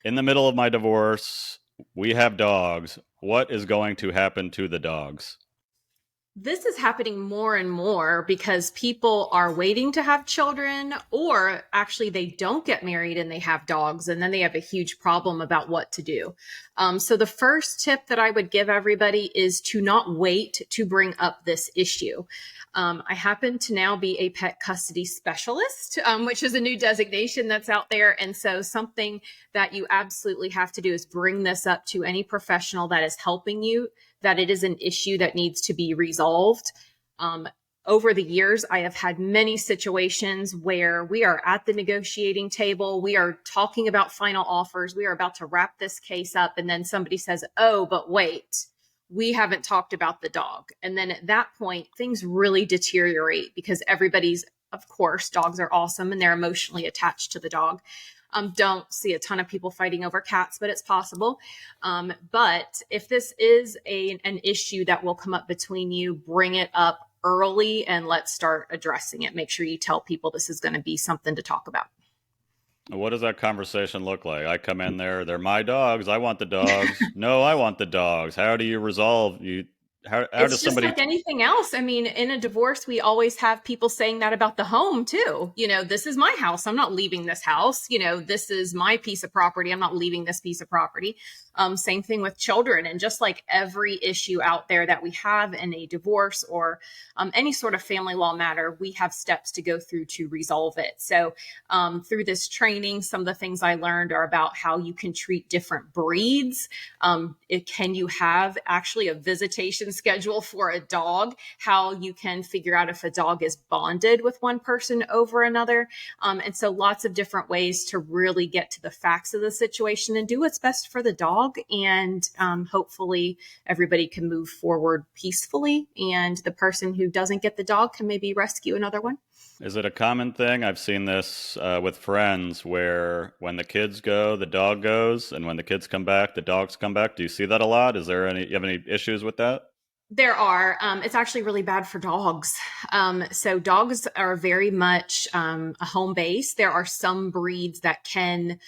in the middle of my divorce, we have dogs. What is going to happen to the dogs? This is happening more and more because people are waiting to have children, or actually they don't get married and they have dogs, and then they have a huge problem about what to do. So the first tip that I would give everybody is to not wait to bring up this issue. I happen to now be a pet custody specialist, which is a new designation that's out there. And so something that you absolutely have to do is bring this up to any professional that is helping you, that it is an issue that needs to be resolved. Over the years, I have had many situations where we are at the negotiating table. We are talking about final offers. We are about to wrap this case up. And then somebody says, oh, but wait, we haven't talked about the dog. And then at that point, things really deteriorate because everybody's, of course, dogs are awesome and they're emotionally attached to the dog. Don't see a ton of people fighting over cats, but it's possible. But if this is an issue that will come up between you, bring it up early and let's start addressing it. Make sure you tell people this is going to be something to talk about. What does that conversation look like? I come in there, they're my dogs. I want the dogs. No, I want the dogs. How do you resolve you? How It's does just somebody? like anything else. I mean, in a divorce, we always have people saying that about the home too. This is my house. I'm not leaving this house. This is my piece of property. I'm not leaving this piece of property. Same thing with children. And just like every issue out there that we have in a divorce or any sort of family law matter, we have steps to go through to resolve it. So through this training, some of the things I learned are about how you can treat different breeds. Can you have actually a visitation schedule for a dog? How you can figure out if a dog is bonded with one person over another. And so lots of different ways to really get to the facts of the situation and do what's best for the dog. And hopefully everybody can move forward peacefully. And the person who doesn't get the dog can maybe rescue another one. Is it a common thing? I've seen this with friends where when the kids go, the dog goes, and when the kids come back, the dogs come back. Do you see that a lot? You have any issues with that? There are. It's actually really bad for dogs. So dogs are very much a home base. There are some breeds that can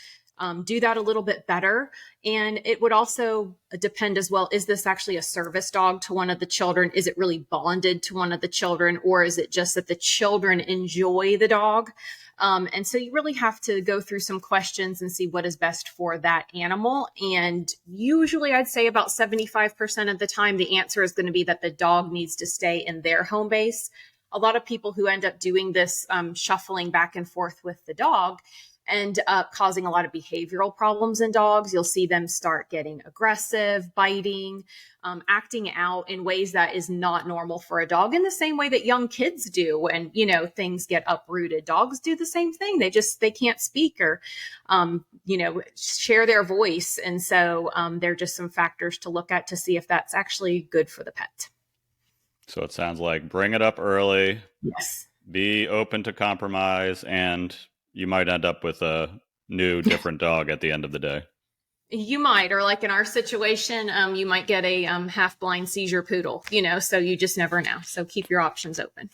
do that a little bit better. And it would also depend as well. Is this actually a service dog to one of the children? Is it really bonded to one of the children? Or is it just that the children enjoy the dog? And so you really have to go through some questions and see what is best for that animal. And usually I'd say about 75% of the time, the answer is going to be that the dog needs to stay in their home base. A lot of people who end up doing this shuffling back and forth with the dog end up causing a lot of behavioral problems in dogs. You'll see them start getting aggressive, biting, acting out in ways that is not normal for a dog, in the same way that young kids do when, things get uprooted. Dogs do the same thing. They can't speak or, share their voice. And so there are just some factors to look at to see if that's actually good for the pet. So it sounds like bring it up early, Yes. be open to compromise, and you might end up with a new, different dog at the end of the day. You might, or like in our situation, you might get a half blind seizure poodle, so you just never know. So keep your options open.